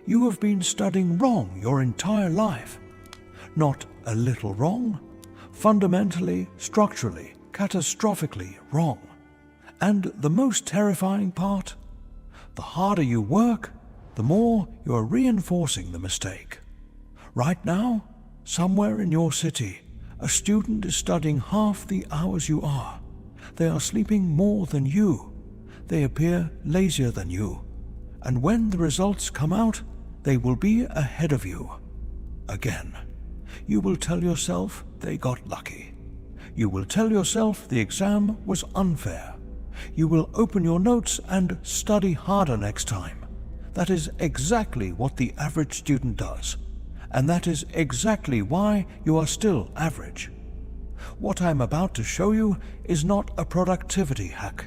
You have been studying wrong your entire life. Not a little wrong, fundamentally, structurally, catastrophically wrong. And the most terrifying part? The harder you work, the more you are reinforcing the mistake. Right now, somewhere in your city, a student is studying half the hours you are. They are sleeping more than you. They appear lazier than you. And when the results come out, they will be ahead of you. Again, you will tell yourself they got lucky. You will tell yourself the exam was unfair. You will open your notes and study harder next time. That is exactly what the average student does. And that is exactly why you are still average. What I'm about to show you is not a productivity hack.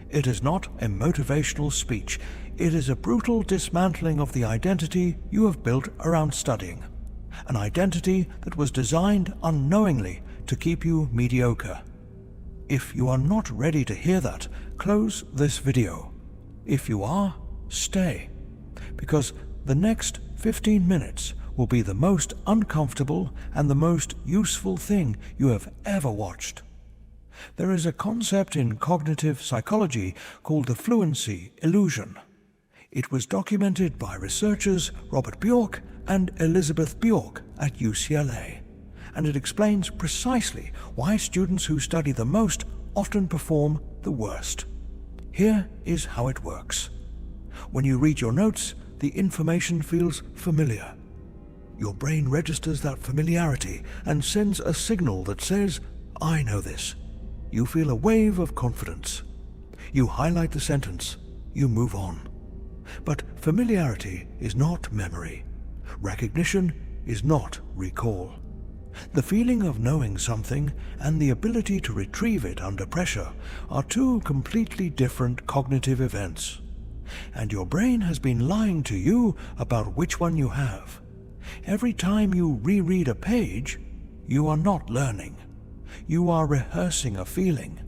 It is not a motivational speech. It is a brutal dismantling of the identity you have built around studying. An identity that was designed unknowingly to keep you mediocre. If you are not ready to hear that, close this video. If you are, stay. Because the next 15 minutes will be the most uncomfortable and the most useful thing you have ever watched. There is a concept in cognitive psychology called the Fluency Illusion. It was documented by researchers Robert Bjork and Elizabeth Bjork at UCLA, and it explains precisely why students who study the most often perform the worst. Here is how it works. When you read your notes, the information feels familiar. Your brain registers that familiarity and sends a signal that says, "I know this." You feel a wave of confidence. You highlight the sentence. You move on. But familiarity is not memory. Recognition is not recall. The feeling of knowing something and the ability to retrieve it under pressure are two completely different cognitive events. And your brain has been lying to you about which one you have. Every time you reread a page, you are not learning. You are rehearsing a feeling.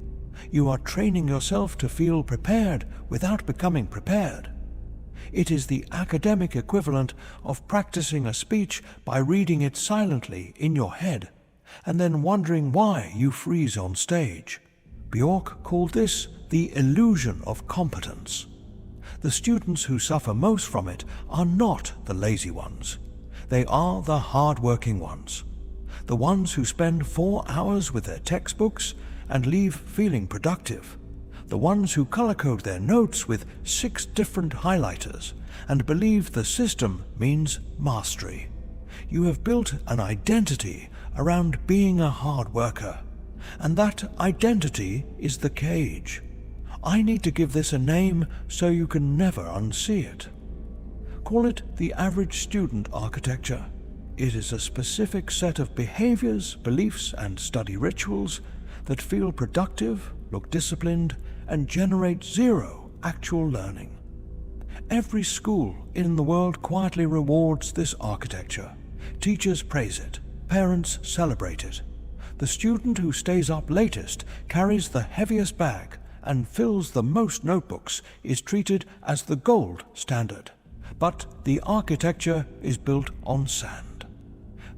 You are training yourself to feel prepared without becoming prepared. It is the academic equivalent of practicing a speech by reading it silently in your head, and then wondering why you freeze on stage. Bjork called this the illusion of competence. The students who suffer most from it are not the lazy ones. They are the hardworking ones. The ones who spend 4 hours with their textbooks and leave feeling productive. The ones who color-code their notes with 6 different highlighters and believe the system means mastery. You have built an identity around being a hard worker, and that identity is the cage. I need to give this a name so you can never unsee it. Call it the average student architecture. It is a specific set of behaviors, beliefs, and study rituals that feel productive, look disciplined, and generate zero actual learning. Every school in the world quietly rewards this architecture. Teachers praise it. Parents celebrate it. The student who stays up latest, carries the heaviest bag, and fills the most notebooks is treated as the gold standard. But the architecture is built on sand.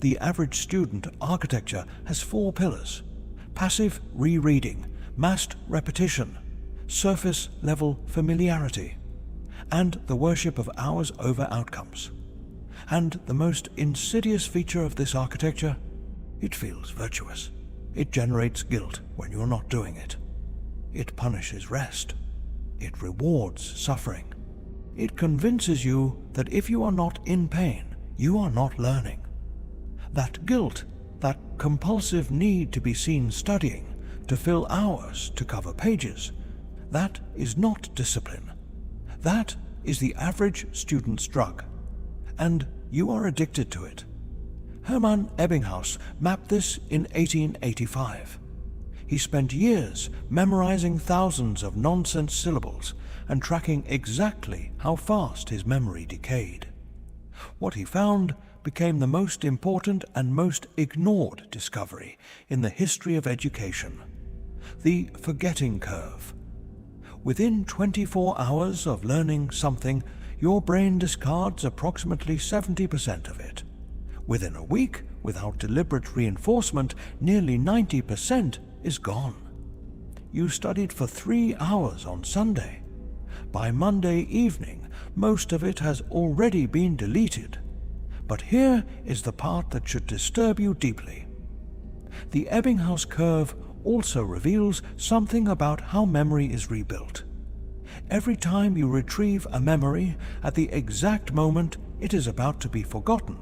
The average student architecture has 4 pillars: passive rereading, massed repetition, surface-level familiarity, and the worship of hours over outcomes. And the most insidious feature of this architecture, it feels virtuous. It generates guilt when you're not doing it. It punishes rest. It rewards suffering. It convinces you that if you are not in pain, you are not learning. That guilt, that compulsive need to be seen studying, to fill hours, to cover pages, that is not discipline. That is the average student's drug, and you are addicted to it. Hermann Ebbinghaus mapped this in 1885. He spent years memorizing thousands of nonsense syllables and tracking exactly how fast his memory decayed. What he found became the most important and most ignored discovery in the history of education: the forgetting curve. Within 24 hours of learning something, your brain discards approximately 70% of it. Within a week, without deliberate reinforcement, nearly 90% is gone. You studied for 3 hours on Sunday. By Monday evening, most of it has already been deleted. But here is the part that should disturb you deeply. The Ebbinghaus curve also reveals something about how memory is rebuilt. Every time you retrieve a memory at the exact moment it is about to be forgotten,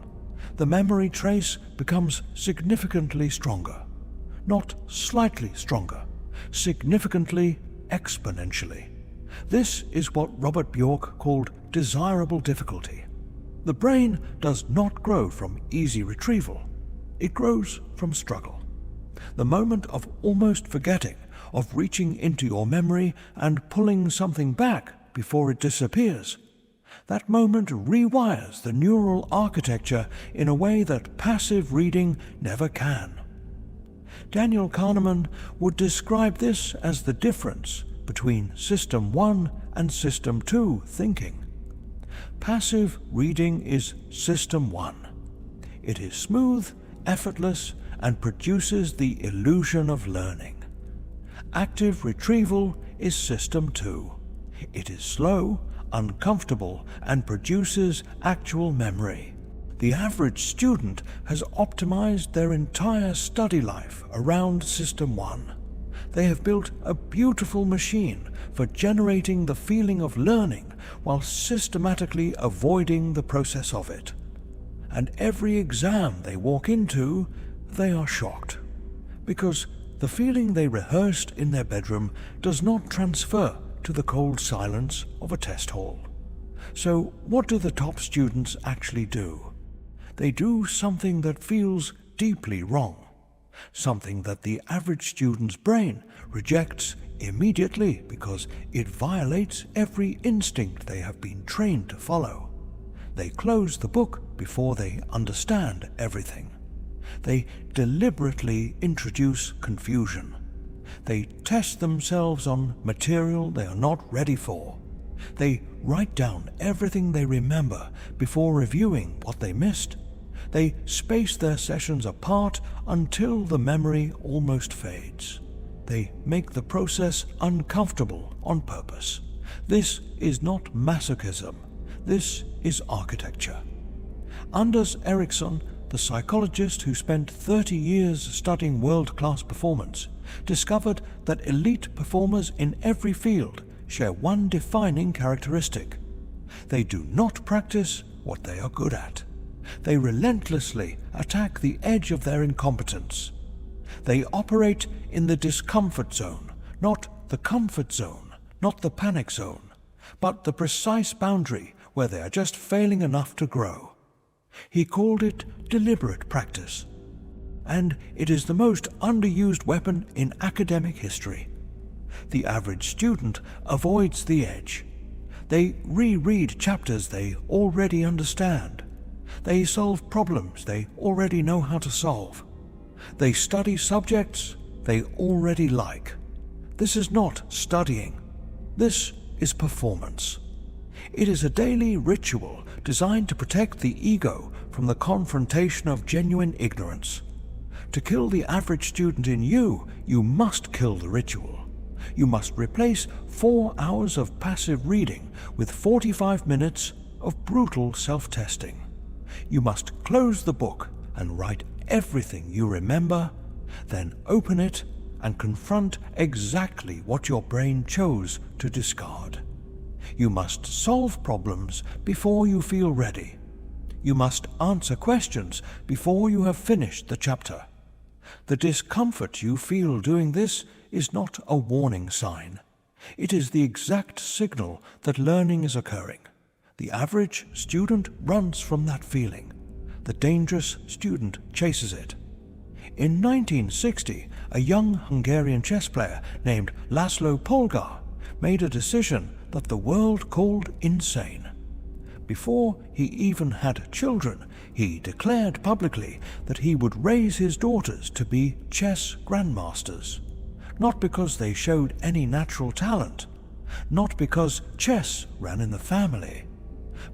the memory trace becomes significantly stronger. Not slightly stronger, significantly, exponentially. This is what Robert Bjork called desirable difficulty. The brain does not grow from easy retrieval. It grows from struggle. The moment of almost forgetting, of reaching into your memory and pulling something back before it disappears. That moment rewires the neural architecture in a way that passive reading never can. Daniel Kahneman would describe this as the difference between System 1 and System 2 thinking. Passive reading is System 1. It is smooth, effortless, and produces the illusion of learning. Active retrieval is System 2. It is slow, uncomfortable, and produces actual memory. The average student has optimized their entire study life around System 1. They have built a beautiful machine for generating the feeling of learning while systematically avoiding the process of it. And every exam they walk into, they are shocked, because the feeling they rehearsed in their bedroom does not transfer to the cold silence of a test hall. So what do the top students actually do? They do something that feels deeply wrong, something that the average student's brain rejects immediately because it violates every instinct they have been trained to follow. They close the book before they understand everything. They deliberately introduce confusion. They test themselves on material they are not ready for. They write down everything they remember before reviewing what they missed. They space their sessions apart until the memory almost fades. They make the process uncomfortable on purpose. This is not masochism. This is architecture. Anders Ericsson, the psychologist who spent 30 years studying world-class performance, discovered that elite performers in every field share one defining characteristic. They do not practice what they are good at. They relentlessly attack the edge of their incompetence. They operate in the discomfort zone, not the comfort zone, not the panic zone, but the precise boundary where they are just failing enough to grow. He called it deliberate practice, and it is the most underused weapon in academic history. The average student avoids the edge. They reread chapters they already understand. They solve problems they already know how to solve. They study subjects they already like. This is not studying. This is performance. It is a daily ritual designed to protect the ego from the confrontation of genuine ignorance. To kill the average student in you, you must kill the ritual. You must replace 4 hours of passive reading with 45 minutes of brutal self-testing. You must close the book and write everything you remember, then open it and confront exactly what your brain chose to discard. You must solve problems before you feel ready. You must answer questions before you have finished the chapter. The discomfort you feel doing this is not a warning sign. It is the exact signal that learning is occurring. The average student runs from that feeling. The dangerous student chases it. In 1960, a young Hungarian chess player named Laszlo Polgár made a decision that the world called insane. Before he even had children, he declared publicly that he would raise his daughters to be chess grandmasters. Not because they showed any natural talent, not because chess ran in the family,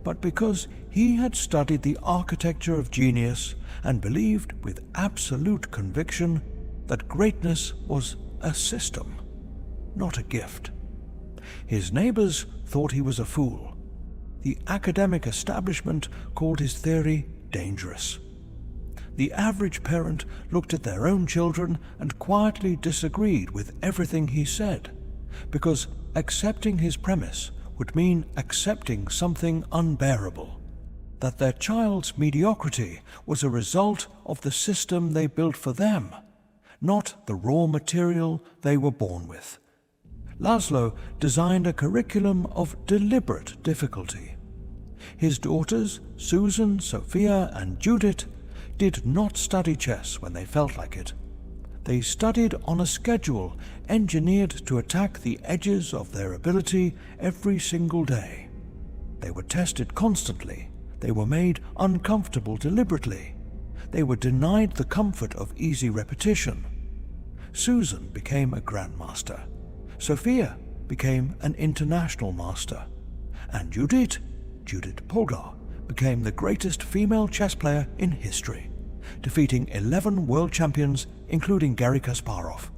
but because he had studied the architecture of genius and believed with absolute conviction that greatness was a system, not a gift. His neighbors thought he was a fool. The academic establishment called his theory dangerous. The average parent looked at their own children and quietly disagreed with everything he said, because accepting his premise would mean accepting something unbearable, that their child's mediocrity was a result of the system they built for them, not the raw material they were born with. Laszlo designed a curriculum of deliberate difficulty. His daughters, Susan, Sophia, and Judith, did not study chess when they felt like it. They studied on a schedule engineered to attack the edges of their ability every single day. They were tested constantly. They were made uncomfortable deliberately. They were denied the comfort of easy repetition. Susan became a grandmaster. Sophia became an international master. And Judith Polgar, became the greatest female chess player in history, defeating 11 world champions, including Garry Kasparov,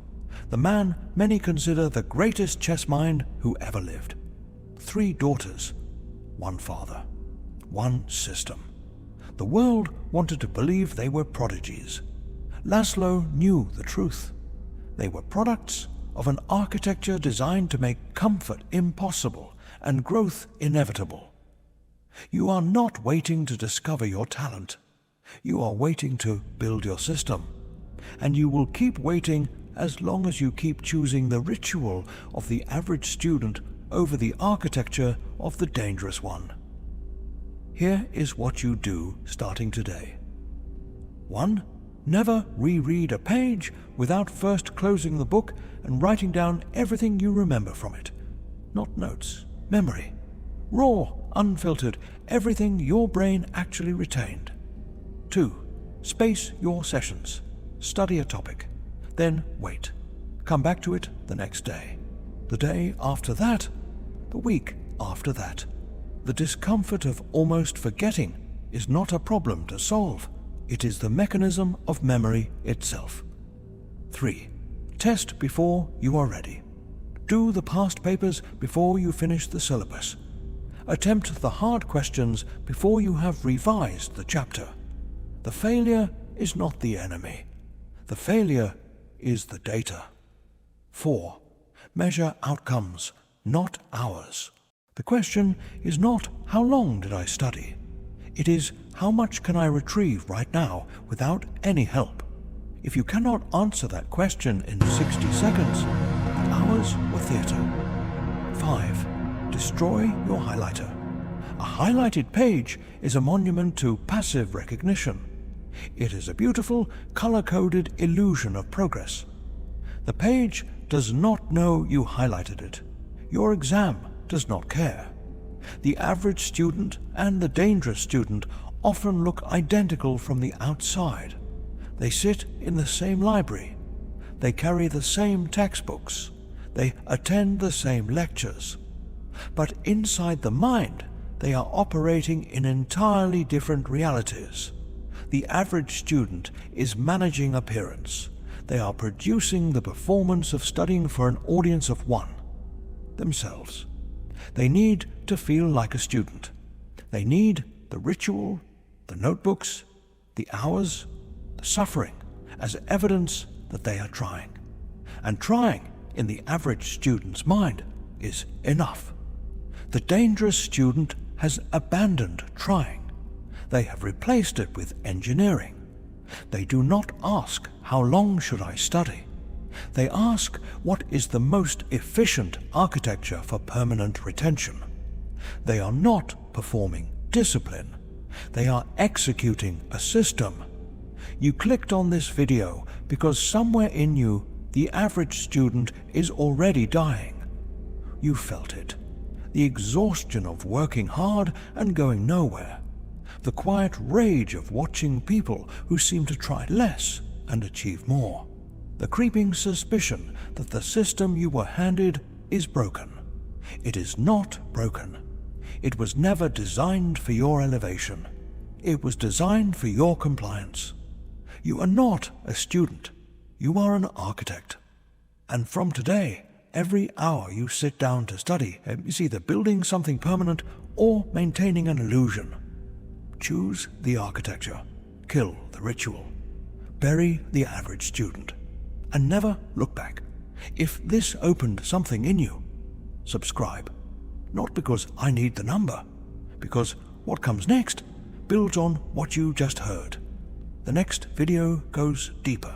the man many consider the greatest chess mind who ever lived. 3 daughters, 1 father, 1 system. The world wanted to believe they were prodigies. Laszlo knew the truth. They were products of an architecture designed to make comfort impossible and growth inevitable. You are not waiting to discover your talent. You are waiting to build your system. And you will keep waiting as long as you keep choosing the ritual of the average student over the architecture of the dangerous one. Here is what you do starting today. 1. Never reread a page without first closing the book and writing down everything you remember from it. Not notes, memory. Raw, unfiltered, everything your brain actually retained. 2. Space your sessions. Study a topic. Then wait. Come back to it the next day. The day after that. The week after that. The discomfort of almost forgetting is not a problem to solve. It is the mechanism of memory itself. 3. Test before you are ready. Do the past papers before you finish the syllabus. Attempt the hard questions before you have revised the chapter. The failure is not the enemy. The failure is the data. 4. Measure outcomes, not hours. The question is not how long did I study? It is how much can I retrieve right now without any help? If you cannot answer that question in 60 seconds, hours were theatre. 5. Destroy your highlighter. A highlighted page is a monument to passive recognition. It is a beautiful, color-coded illusion of progress. The page does not know you highlighted it. Your exam does not care. The average student and the dangerous student often look identical from the outside. They sit in the same library. They carry the same textbooks. They attend the same lectures. But inside the mind, they are operating in entirely different realities. The average student is managing appearance. They are producing the performance of studying for an audience of 1, themselves. They need to feel like a student. They need the ritual, the notebooks, the hours, the suffering as evidence that they are trying. And trying, in the average student's mind, is enough. The dangerous student has abandoned trying. They have replaced it with engineering. They do not ask, how long should I study? They ask, what is the most efficient architecture for permanent retention? They are not performing discipline. They are executing a system. You clicked on this video because somewhere in you, the average student is already dying. You felt it. The exhaustion of working hard and going nowhere. The quiet rage of watching people who seem to try less and achieve more. The creeping suspicion that the system you were handed is broken. It is not broken. It was never designed for your elevation. It was designed for your compliance. You are not a student. You are an architect. And from today, every hour you sit down to study is either building something permanent or maintaining an illusion. Choose the architecture. Kill the ritual. Bury the average student. And never look back. If this opened something in you, subscribe. Not because I need the number, because what comes next builds on what you just heard. The next video goes deeper.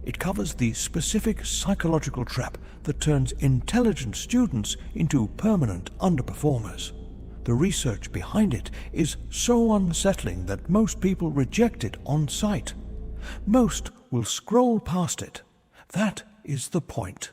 It covers the specific psychological trap that turns intelligent students into permanent underperformers. The research behind it is so unsettling that most people reject it on sight. Most will scroll past it. That is the point.